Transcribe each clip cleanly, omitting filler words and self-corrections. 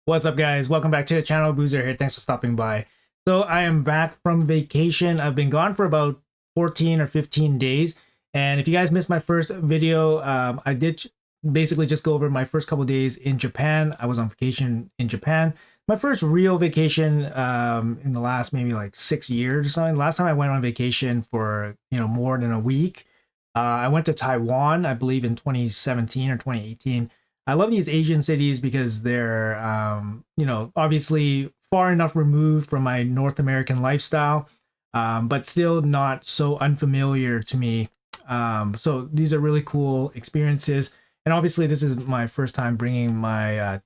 What's up, guys? Welcome back to the channel. Boozer here. Thanks for stopping by. So I am back from vacation. I've been gone for about 14 or 15 days. And if you guys missed my first video, I did basically just go over my first couple days in Japan. I was on vacation in Japan. My first real vacation in the last maybe like 6 years or something. Last time I went on vacation for, more than a week. I went to Taiwan, I believe in 2017 or 2018. I love these Asian cities because they're, obviously far enough removed from my North American lifestyle, but still not so unfamiliar to me. So these are really cool experiences. And obviously, this is my first time bringing my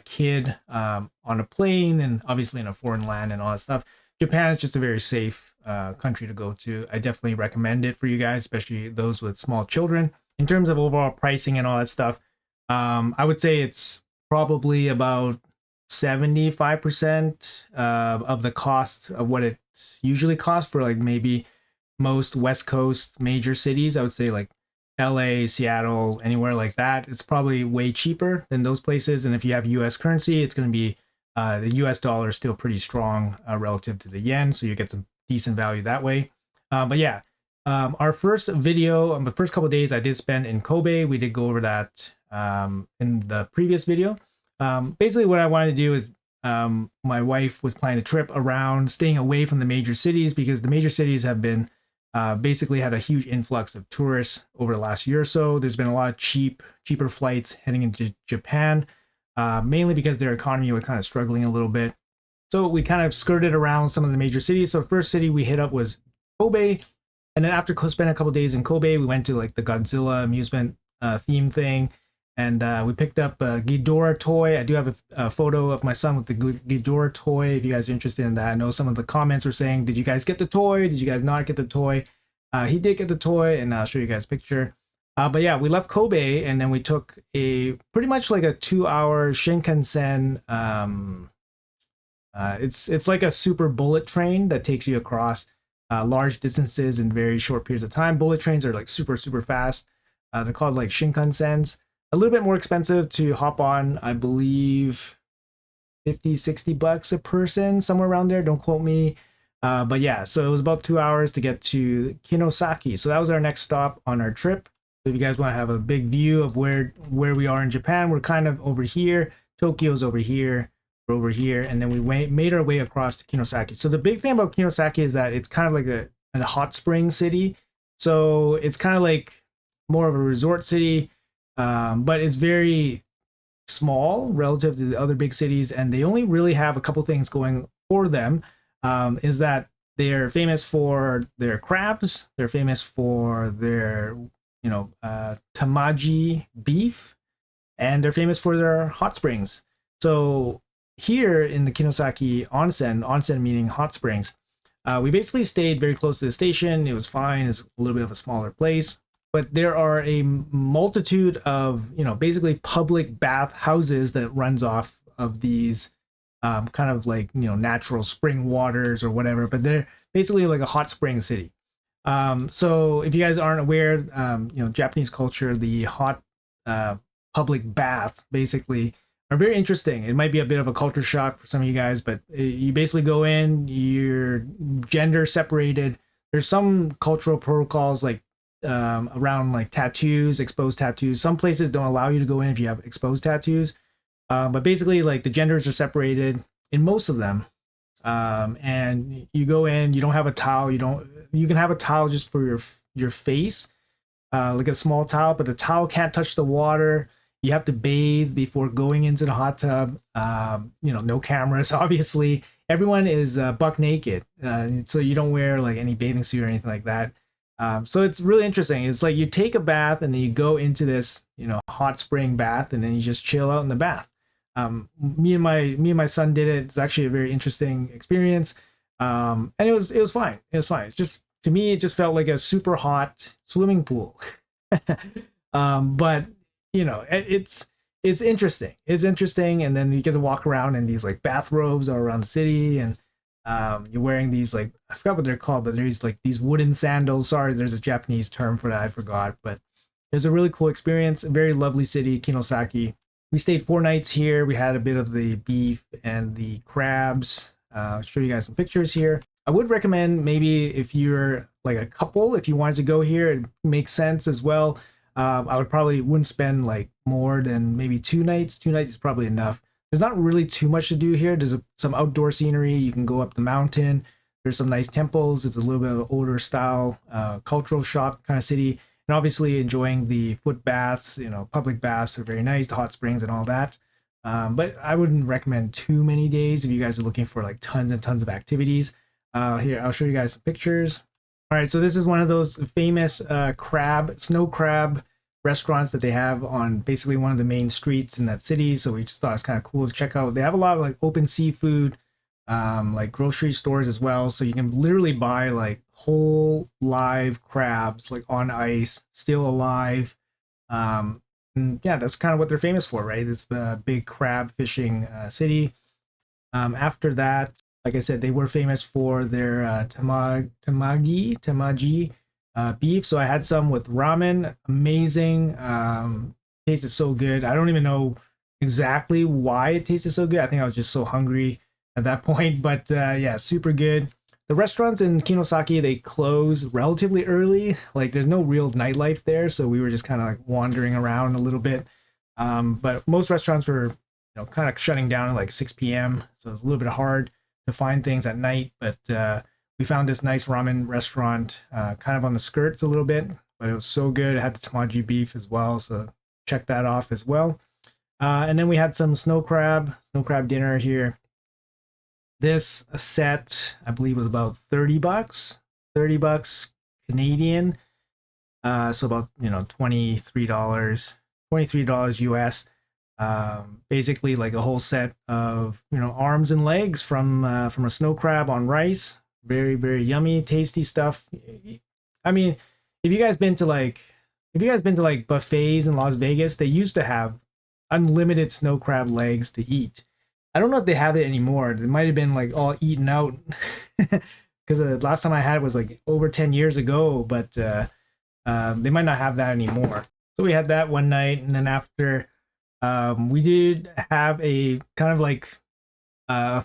kid on a plane and obviously in a foreign land and all that stuff. Japan is just a very safe country to go to. I definitely recommend it for you guys, especially those with small children. In terms of overall pricing and all that stuff, I would say it's probably about 75% of the cost of what it usually costs for like maybe most West Coast major cities. I would say like LA, Seattle, anywhere like that. It's probably way cheaper than those places. And if you have US currency, it's going to be the US dollar is still pretty strong relative to the yen. So you get some decent value that way. But yeah, our first video, the first couple of days I did spend in Kobe. We did go over that in the previous video. Basically what I wanted to do is my wife was planning a trip around staying away from the major cities because the major cities have been basically had a huge influx of tourists over the last year or so. There's been a lot of cheaper flights heading into Japan, mainly because their economy was kind of struggling a little bit. So we kind of skirted around some of the major cities. So first city we hit up was Kobe. And then after spending a couple days in Kobe, we went to like the Godzilla amusement theme thing. And we picked up a Ghidorah toy. I do have a photo of my son with the Ghidorah toy. If you guys are interested in that, I know some of the comments were saying, "Did you guys get the toy? Did you guys not get the toy?" He did get the toy, and I'll show you guys a picture. But yeah, we left Kobe, and then we took a pretty much like a 2-hour Shinkansen. It's like a super bullet train that takes you across large distances in very short periods of time. Bullet trains are like super fast. They're called like Shinkansens. A little bit more expensive to hop on, I believe 50-60 bucks a person, somewhere around there, don't quote me. But yeah, so it was about 2 hours to get to Kinosaki. So that was our next stop on our trip. So if you guys want to have a big view of where we are in Japan, we're kind of over here. Tokyo's over here, we're over here, and then we made our way across to Kinosaki. So the big thing about Kinosaki is that it's kind of like a hot spring city. So it's kind of like more of a resort city. But it's very small relative to the other big cities, and they only really have a couple things going for them. Is that they're famous for their crabs, they're famous for their tamaji beef, and they're famous for their hot springs. So here in the Kinosaki onsen meaning hot springs, we basically stayed very close to the station. It was fine. It's a little bit of a smaller place. But there are a multitude of, basically public bath houses that runs off of these kind of like, natural spring waters or whatever. But they're basically like a hot spring city. So if you guys aren't aware, Japanese culture, the hot public bath basically are very interesting. It might be a bit of a culture shock for some of you guys, but you basically go in, you're gender separated. There's some cultural protocols like around like tattoos, exposed tattoos. Some places don't allow you to go in if you have exposed tattoos, but basically like the genders are separated in most of them, and you go in, you don't have a towel, you can have a towel just for your face, like a small towel, but the towel can't touch the water. You have to bathe before going into the hot tub. No cameras, obviously. Everyone is buck naked, so you don't wear like any bathing suit or anything like that. So it's really interesting. It's like you take a bath and then you go into this, hot spring bath, and then you just chill out in the bath. Me and my son did it. It's actually a very interesting experience. And it was fine. It was fine. It's just, to me, it just felt like a super hot swimming pool. But it's interesting. It's interesting. And then you get to walk around in these like bathrobes all around the city, and you're wearing these, like, I forgot what they're called, but there's like these wooden sandals. Sorry, there's a Japanese term for that, I forgot. But it was a really cool experience. A very lovely city, Kinosaki. We stayed 4 nights here. We had a bit of the beef and the crabs. I'll show you guys some pictures here. I would recommend maybe if you're like a couple, if you wanted to go here, it makes sense as well. I would probably wouldn't spend like more than maybe 2 nights. 2 nights is probably enough. There's not really too much to do here. There's some outdoor scenery. You can go up the mountain. There's some nice temples. It's a little bit of an older style, cultural shock kind of city. And obviously enjoying the foot baths, public baths are very nice, the hot springs and all that. But I wouldn't recommend too many days if you guys are looking for like tons and tons of activities. Here, I'll show you guys some pictures. All right, so this is one of those famous snow crab restaurants that they have on basically one of the main streets in that city. So we just thought it's kind of cool to check out. They have a lot of like open seafood, like grocery stores as well. So you can literally buy like whole live crabs like on ice, still alive. And yeah, that's kind of what they're famous for, right? This big crab fishing city. After that, like I said, they were famous for their tamaji beef. So I had some with ramen, amazing. Tasted so good. I don't even know exactly why it tasted so good. I think I was just so hungry at that point, but yeah, super good. The restaurants in Kinosaki, they close relatively early. Like there's no real nightlife there, so we were just kind of like wandering around a little bit. But most restaurants were, kind of shutting down at like 6 p.m. So it's a little bit hard to find things at night. But we found this nice ramen restaurant, kind of on the skirts a little bit, but it was so good. It had the tamaji beef as well, so check that off as well. And then we had some snow crab dinner here. This set, I believe, was about $30, $30 Canadian. So about, $23 US. Basically like a whole set of, arms and legs from a snow crab on rice. Very, very yummy, tasty stuff. I mean, if you guys been to like buffets in Las Vegas, they used to have unlimited snow crab legs to eat. I don't know if they have it anymore. It might have been like all eaten out because the last time I had it was like over 10 years ago, but they might not have that anymore. So we had that one night, and then after we did have a kind of like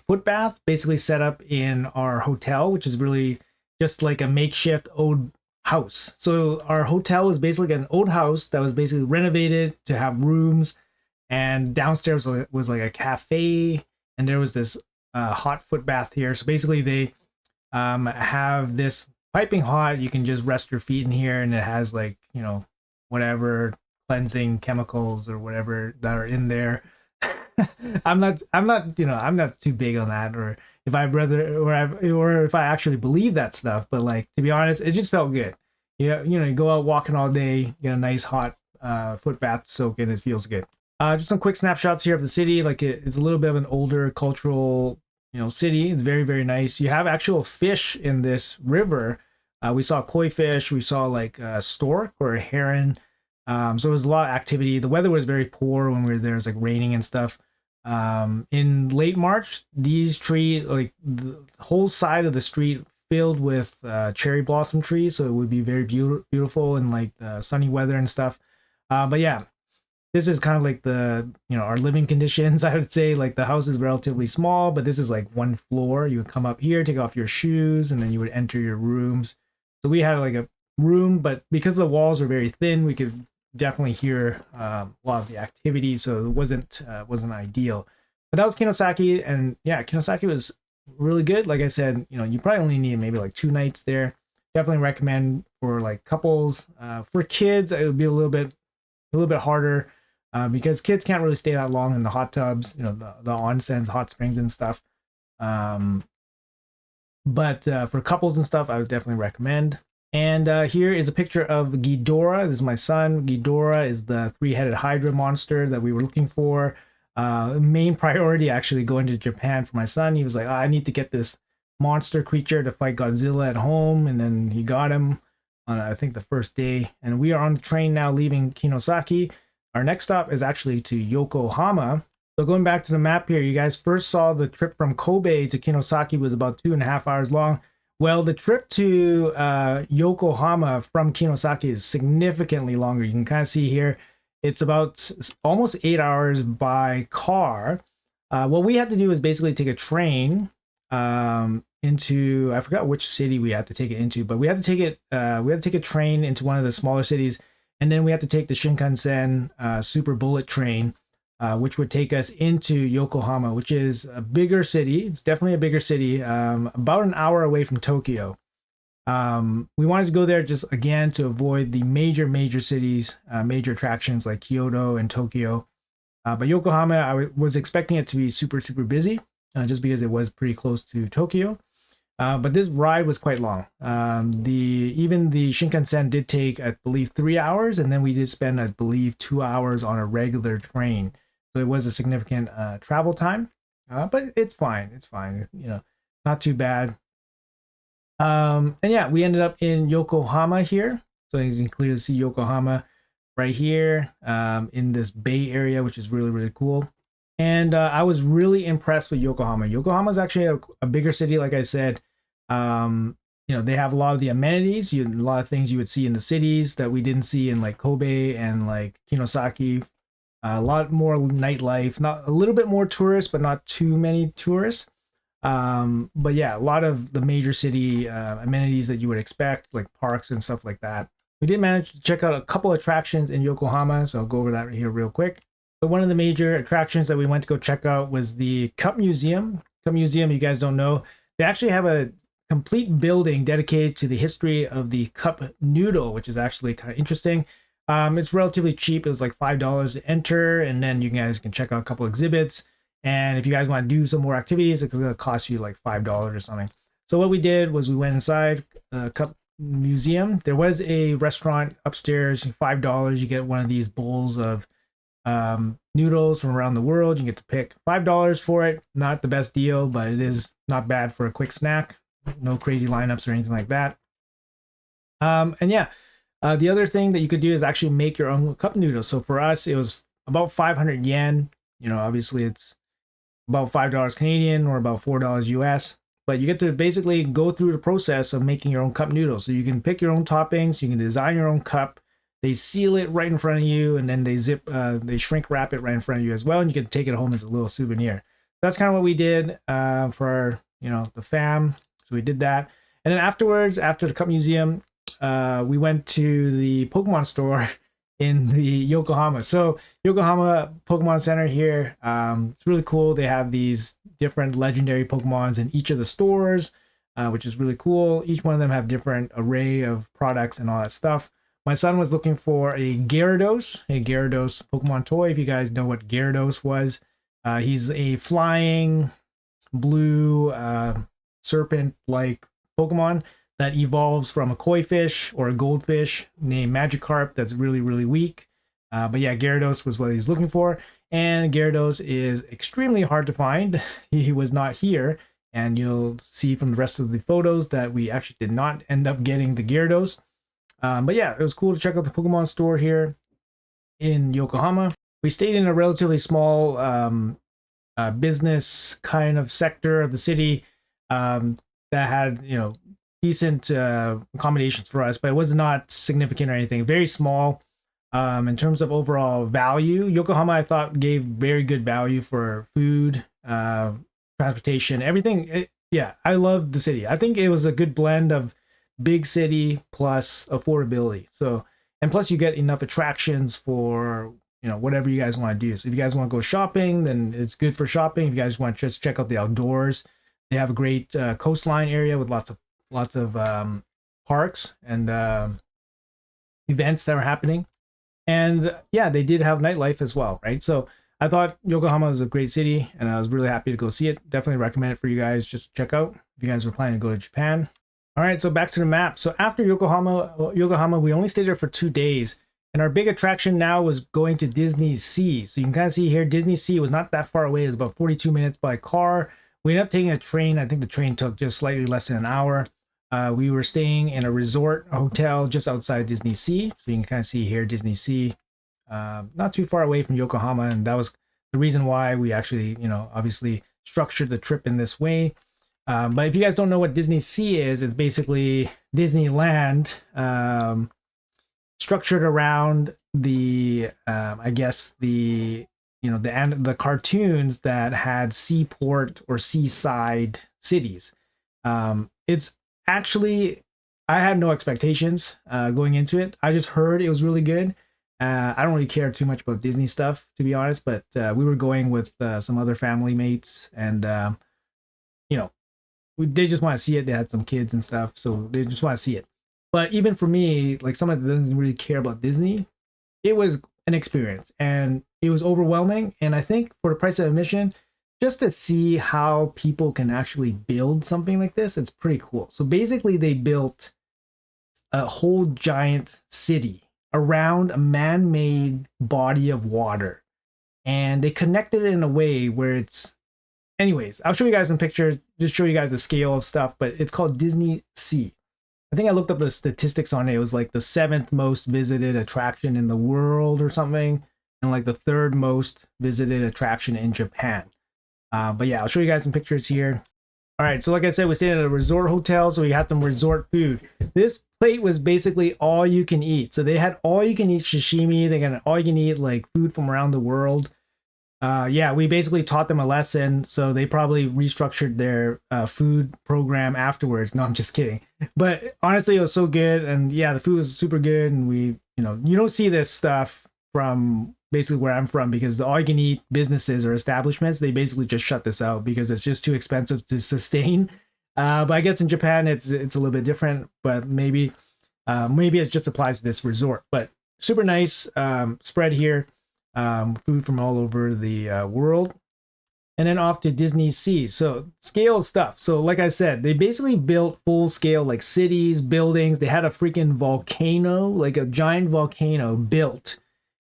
foot bath basically set up in our hotel, which is really just like a makeshift old house. So our hotel was basically an old house that was basically renovated to have rooms, and downstairs was like a cafe, and there was this hot foot bath here. So basically they have this piping hot, you can just rest your feet in here, and it has like, whatever cleansing chemicals or whatever that are in there. I'm not too big on that, or if if I actually believe that stuff, but like, to be honest, it just felt good. You go out walking all day, get a nice hot foot bath soak in, it feels good. Just some quick snapshots here of the city. Like it's a little bit of an older cultural, city. It's very, very nice. You have actual fish in this river. We saw koi fish. We saw like a stork or a heron. So it was a lot of activity. The weather was very poor when we were there. It was like raining and stuff. In late March, these trees, like the whole side of the street filled with cherry blossom trees. So it would be very beautiful in like the sunny weather and stuff. But yeah, this is kind of like our living conditions. I would say like the house is relatively small, but this is like one floor. You would come up here, take off your shoes, and then you would enter your rooms. So we had like a room, but because the walls are very thin, we could definitely hear a lot of the activity. So it wasn't ideal. But that was Kinosaki, and yeah, Kinosaki was really good. Like I said, you probably only need maybe like 2 nights there. Definitely recommend for like couples. For kids, it would be a little bit harder. Because kids can't really stay that long in the hot tubs, the onsens, hot springs and stuff. But for couples and stuff, I would definitely recommend. And here is a picture of Ghidorah. This is my son. Ghidorah is the 3-headed Hydra monster that we were looking for. Main priority actually going to Japan for my son. He was like, I need to get this monster creature to fight Godzilla at home. And then he got him on, I think, the first day. And we are on the train now leaving Kinosaki. Our next stop is actually to Yokohama. So going back to the map here, you guys first saw the trip from Kobe to Kinosaki was about 2.5 hours long. Well, the trip to Yokohama from Kinosaki is significantly longer. You can kind of see here, It's about almost 8 hours by car. What we had to do is basically take a train into, I forgot which city we had to take it into, but we had to take it. We had to take a train into one of the smaller cities, and then we had to take the Shinkansen super bullet train, which would take us into Yokohama, which is a bigger city. It's definitely a bigger city, about an hour away from Tokyo. We wanted to go there just again to avoid the major cities, major attractions like Kyoto and Tokyo. But Yokohama, was expecting it to be super busy, just because it was pretty close to Tokyo. But this ride was quite long. Even the Shinkansen did take, I believe, 3 hours, and then we did spend, I believe, 2 hours on a regular train. So it was a significant travel time, but it's fine. It's fine. Not too bad. And yeah, we ended up in Yokohama here. So you can clearly see Yokohama right here, in this bay area, which is really cool. And I was really impressed with Yokohama. Yokohama is actually a bigger city, like I said. They have a lot of the amenities, a lot of things you would see in the cities that we didn't see in like Kobe and like Kinosaki. A lot more nightlife, not a little bit more tourists, but not too many tourists. But yeah, a lot of the major city amenities that you would expect, like parks and stuff like that. We did manage to check out a couple attractions in Yokohama, so I'll go over that right here real quick. So one of the major attractions that we went to go check out was the Cup Museum. Cup Museum, you guys don't know, they actually have a complete building dedicated to the history of the cup noodle, which is actually kind of interesting. It's relatively cheap. It was like $5 to enter, and then you guys can check out a couple exhibits. And if you guys want to do some more activities, it's going to cost you like $5 or something. So what we did was we went inside Cup Museum. There was a restaurant upstairs, $5. You get one of these bowls of noodles from around the world. You get to pick $5 for it. Not the best deal, but it is not bad for a quick snack. No crazy lineups or anything like that. And yeah, the other thing that you could do is actually make your own cup noodles. So for us, it was about 500 yen. Obviously it's about $5 Canadian or about $4 US. But you get to basically go through the process of making your own cup noodles. So you can pick your own toppings, you can design your own cup. They seal it right in front of you, and then they shrink wrap it right in front of you as well, and you can take it home as a little souvenir. That's kind of what we did for the fam. So we did that, and then afterwards, after the Cup Museum, we went to the Pokemon store in the Yokohama. So Yokohama Pokemon Center here, it's really cool. They have these different legendary Pokemons in each of the stores, which is really cool. Each one of them have different array of products and all that stuff. My son was looking for a Gyarados Pokemon toy. If you guys know what Gyarados was, he's a flying blue serpent-like Pokemon that evolves from a koi fish or a goldfish named Magikarp that's really weak. But yeah, Gyarados was what he's looking for. And Gyarados is extremely hard to find. He was not here. And you'll see from the rest of the photos that we actually did not end up getting the Gyarados. But yeah, it was cool to check out the Pokemon store here in Yokohama. We stayed in a relatively small business kind of sector of the city that had, decent accommodations for us, but it was not significant or anything. Very small. In terms of overall value, Yokohama, I thought, gave very good value for food, transportation, everything. I loved the city. I think it was a good blend of big city plus affordability. So, and plus you get enough attractions for whatever you guys want to do. So if you guys want to go shopping, then it's good for shopping. If you guys want to just check out the outdoors, they have a great coastline area with lots of parks and events that are happening. And yeah, they did have nightlife as well, right? So I thought Yokohama was a great city, and I was really happy to go see it. Definitely recommend it for you guys. Just check out if you guys were planning to go to Japan. All right, so back to the map. So after Yokohama, we only stayed there for 2 days. And our big attraction now was going to Disney Sea. So you can kind of see here, Disney Sea was not that far away. It was about 42 minutes by car. We ended up taking a train. I think the train took just slightly less than an hour. We were staying in a resort hotel just outside Disney Sea. So you can kind of see here, Disney Sea, not too far away from Yokohama. And that was the reason why we actually, obviously structured the trip in this way. But if you guys don't know what Disney Sea is, it's basically Disneyland, structured around the I guess the cartoons that had seaport or seaside cities. It's actually, I had no expectations going into it. I just heard it was really good. I don't really care too much about Disney stuff, to be honest, but we were going with some other family mates, and you know, they just want to see it. They had some kids and stuff, so they just want to see it. But even for me, like someone that doesn't really care about Disney, it was an experience, and it was overwhelming. And I think for the price of admission, just to see how people can actually build something like this, it's pretty cool. So basically, they built a whole giant city around a man-made body of water, and they connected it in a way where it's, anyways, I'll show you guys some pictures, just show you guys the scale of stuff, but it's called Disney Sea. I think I looked up the statistics on it. It was like the 7th most visited attraction in the world or something, and like the 3rd most visited attraction in Japan. But yeah, I'll show you guys some pictures here. All right, so like I said, we stayed at a resort hotel, so we had some resort food. This plate was basically all you can eat. So they had all you can eat sashimi. They got all you can eat like food from around the world. Yeah, we basically taught them a lesson, so they probably restructured their food program afterwards. No, I'm just kidding. But honestly, it was so good, and yeah, the food was super good. And we, you don't see this stuff from basically where I'm from, because the all you can eat businesses or establishments, they basically just shut this out because it's just too expensive to sustain. But I guess in Japan it's a little bit different, but maybe it just applies to this resort. But super nice spread here. Food from all over the world. And then off to Disney Sea. So scale stuff. So like I said, they basically built full scale like cities, buildings. They had a freaking volcano, like a giant volcano built,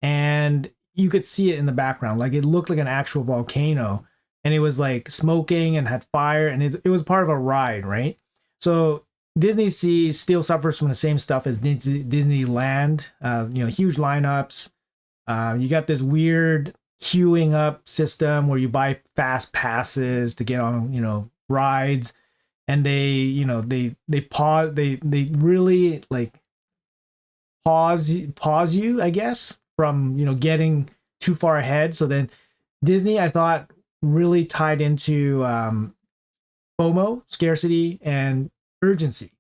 and you could see it in the background. Like it looked like an actual volcano, and it was like smoking and had fire, and it was part of a ride, right? So Disney Sea still suffers from the same stuff as Disneyland. Huge lineups. You got this weird queuing up system where you buy fast passes to get on, rides, and they pause, they really like pause you, I guess, from getting too far ahead. So then Disney, I thought, really tied into FOMO, scarcity, and urgency.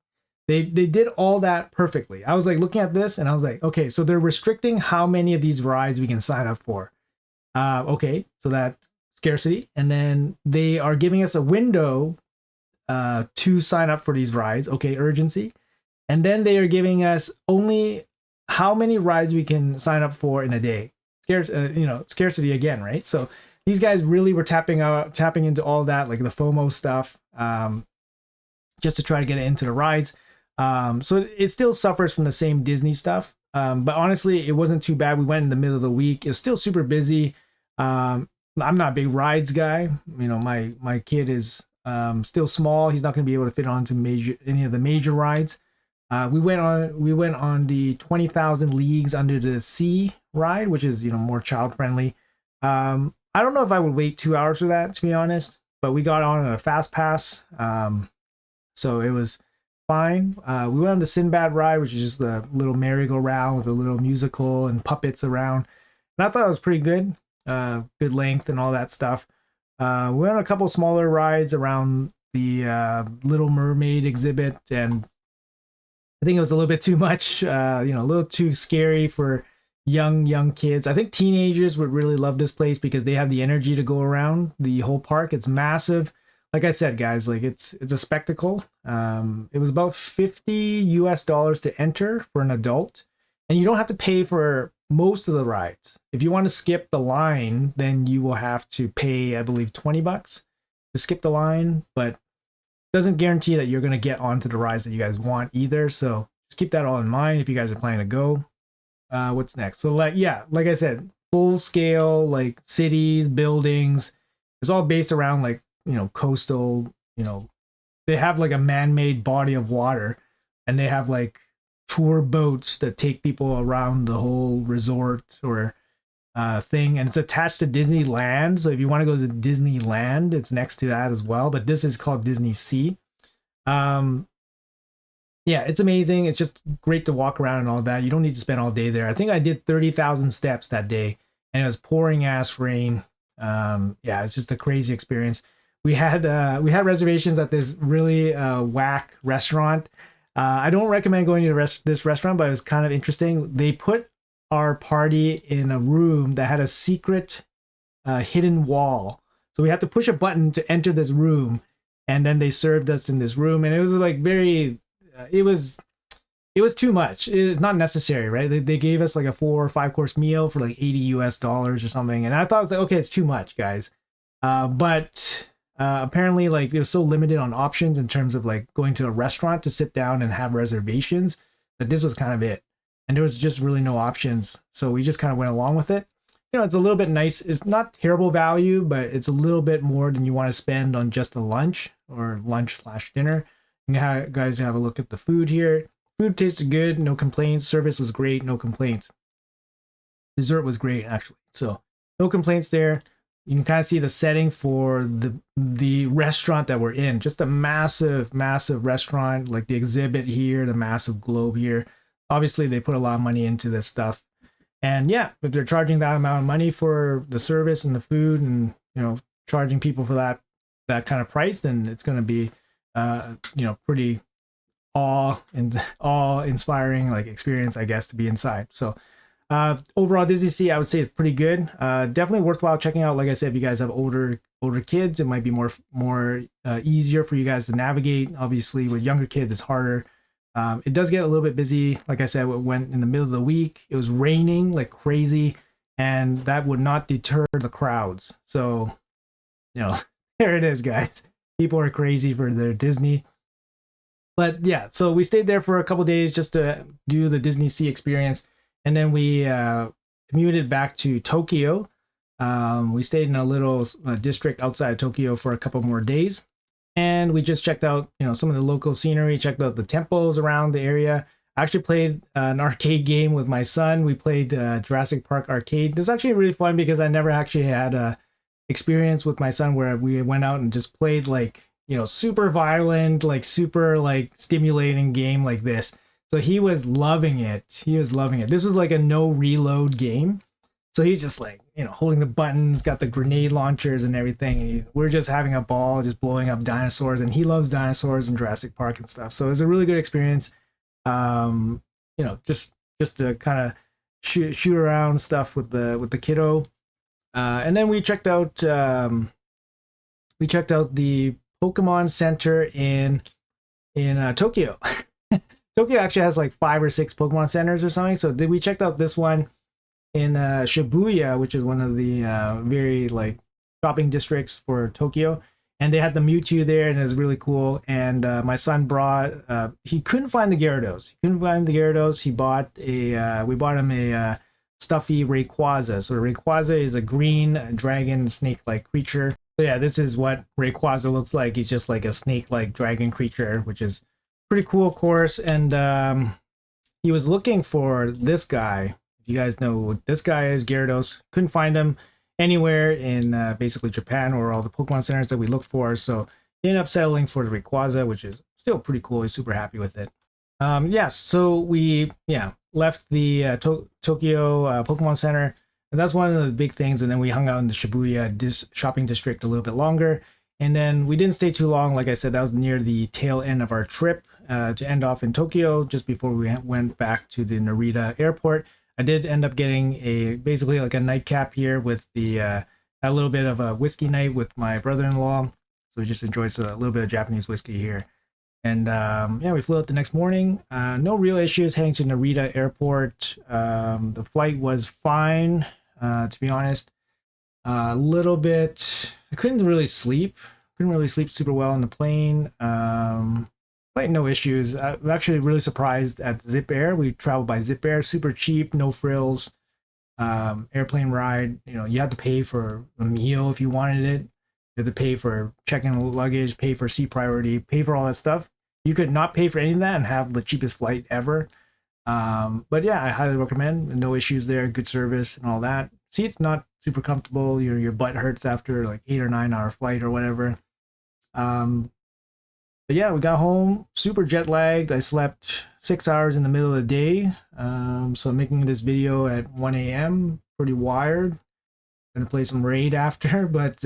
They did all that perfectly. I was like looking at this and I was like, okay, so they're restricting how many of these rides we can sign up for. Okay, so that scarcity, and then they are giving us a window to sign up for these rides. Okay, urgency, and then they are giving us only how many rides we can sign up for in a day. Scarcity again, right? So these guys really were tapping into all that, like the FOMO stuff, just to try to get it into the rides. So it still suffers from the same Disney stuff. But honestly, it wasn't too bad. We went in the middle of the week. It's still super busy. I'm not a big rides guy. My kid is still small. He's not going to be able to fit onto any of the major rides. We went on the 20,000 Leagues Under the Sea ride, which is more child friendly. I don't know if I would wait 2 hours for that, to be honest. But we got on a fast pass, so it was fine. We went on the Sinbad ride, which is just the little merry-go-round with a little musical and puppets around, and I thought it was pretty good. Good length and all that stuff. We went on a couple smaller rides around the Little Mermaid exhibit, and I think it was a little bit too much. A little too scary for young kids. I think teenagers would really love this place because they have the energy to go around the whole park. It's massive. Like I said, guys, like it's a spectacle. It was about $50 to enter for an adult, and you don't have to pay for most of the rides. If you want to skip the line, then you will have to pay, I believe, $20 to skip the line, but doesn't guarantee that you're going to get onto the rides that you guys want either. So just keep that all in mind if you guys are planning to go. What's next? So like I said, full scale, like cities, buildings. It's all based around like, coastal, they have like a man-made body of water, and they have like tour boats that take people around the whole resort or thing, and it's attached to Disneyland. So if you want to go to Disneyland, it's next to that as well, but this is called Disney Sea. Yeah, it's amazing. It's just great to walk around and all that. You don't need to spend all day there. I think I did 30,000 steps that day, and it was pouring ass rain. Yeah, it's just a crazy experience. We had reservations at this really whack restaurant. I don't recommend going to this restaurant, but it was kind of interesting. They put our party in a room that had a secret hidden wall. So we had to push a button to enter this room, and then they served us in this room, and it was like very, it was too much. It's not necessary, right? They gave us like a 4 or 5 course meal for like $80 or something, and I thought it was like, okay, it's too much, guys. But apparently, like it was so limited on options in terms of like going to a restaurant to sit down and have reservations that this was kind of it, and there was just really no options. So we just kind of went along with it. It's a little bit nice. It's not terrible value, but it's a little bit more than you want to spend on just a lunch or lunch/dinner. You guys have a look at the food here. Food tasted good, no complaints. Service was great, no complaints. Dessert was great, actually. So no complaints there. You can kind of see the setting for the restaurant that we're in. Just a massive, massive restaurant, like the exhibit here, the massive globe here. Obviously, they put a lot of money into this stuff. And yeah, if they're charging that amount of money for the service and the food, and charging people for that kind of price, then it's going to be pretty awe inspiring like experience, I guess, to be inside. So overall, Disney Sea, I would say it's pretty good. Definitely worthwhile checking out. Like I said, if you guys have older kids, it might be more easier for you guys to navigate. Obviously, with younger kids, it's harder. It does get a little bit busy. Like I said, it went in the middle of the week. It was raining like crazy, and that would not deter the crowds. So, there it is, guys. People are crazy for their Disney. But yeah, so we stayed there for a couple days just to do the Disney Sea experience, and then we commuted back to Tokyo. We stayed in a little district outside of Tokyo for a couple more days, and we just checked out some of the local scenery, checked out the temples around the area. I actually played an arcade game with my son. We played Jurassic Park arcade. It was actually really fun because I never actually had a experience with my son where we went out and just played like super violent, like super like stimulating game like this. So he was loving it. This was like a no reload game. So he's just like, holding the buttons, got the grenade launchers and everything. And we're just having a ball, just blowing up dinosaurs. And he loves dinosaurs and Jurassic Park and stuff. So it was a really good experience. Just to kind of shoot around stuff with the kiddo. And then we checked out the Pokemon Center in Tokyo. Tokyo actually has like 5 or 6 Pokemon centers or something. So we checked out this one in Shibuya, which is one of the very like shopping districts for Tokyo, and they had the Mewtwo there, and it was really cool. And my son brought he couldn't find the Gyarados. He bought we bought him a stuffy Rayquaza. So Rayquaza is a green dragon snake-like creature. So yeah, this is what Rayquaza looks like. He's just like a snake-like dragon creature, which is pretty cool, of course. And he was looking for this guy. If you guys know what this guy is, Gyarados. Couldn't find him anywhere in basically Japan or all the Pokemon centers that we looked for. So he ended up settling for the Rayquaza, which is still pretty cool. He's super happy with it. So we left the Tokyo Pokemon Center. And that's one of the big things. And then we hung out in the Shibuya shopping district a little bit longer. And then we didn't stay too long. Like I said, that was near the tail end of our trip to end off in Tokyo, just before we went back to the Narita airport. I did end up getting basically like a nightcap here with a little bit of a whiskey night with my brother-in-law. So we just enjoyed a little bit of Japanese whiskey here. And we flew out the next morning. No real issues heading to Narita airport. The flight was fine. To be honest, a little bit. I couldn't really sleep super well on the plane. Quite no issues. I'm actually really surprised at Zip Air. We traveled by Zip Air, super cheap, no frills. Airplane ride. You had to pay for a meal if you wanted it. You had to pay for check-in luggage, pay for seat priority, pay for all that stuff. You could not pay for any of that and have the cheapest flight ever. But yeah, I highly recommend. No issues there, good service and all that. Seat's not super comfortable. Your butt hurts after like 8 or 9 hour flight or whatever. But yeah, we got home super jet lagged. I slept 6 hours in the middle of the day. So I'm making this video at 1 a.m. Pretty wired. Gonna play some Raid after, but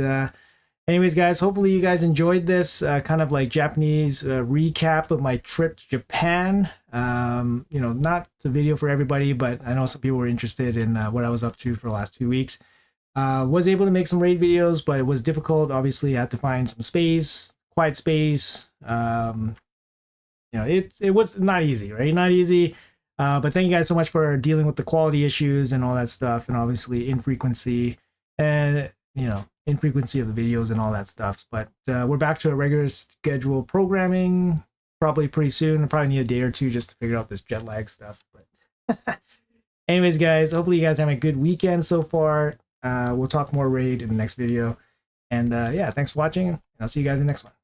anyways, guys, hopefully you guys enjoyed this kind of like Japanese recap of my trip to Japan. You know, not the video for everybody, but I know some people were interested in what I was up to for the last 2 weeks. Was able to make some raid videos, but it was difficult. Obviously, I had to find some space, quiet space. You know, it was not easy, right? Not easy. But thank you guys so much for dealing with the quality issues and all that stuff, and obviously infrequency and infrequency of the videos and all that stuff. But we're back to a regular schedule programming probably pretty soon. I probably need a day or two just to figure out this jet lag stuff. But anyways, guys, hopefully you guys have a good weekend so far. We'll talk more raid in the next video. And yeah, thanks for watching. I'll see you guys in the next one.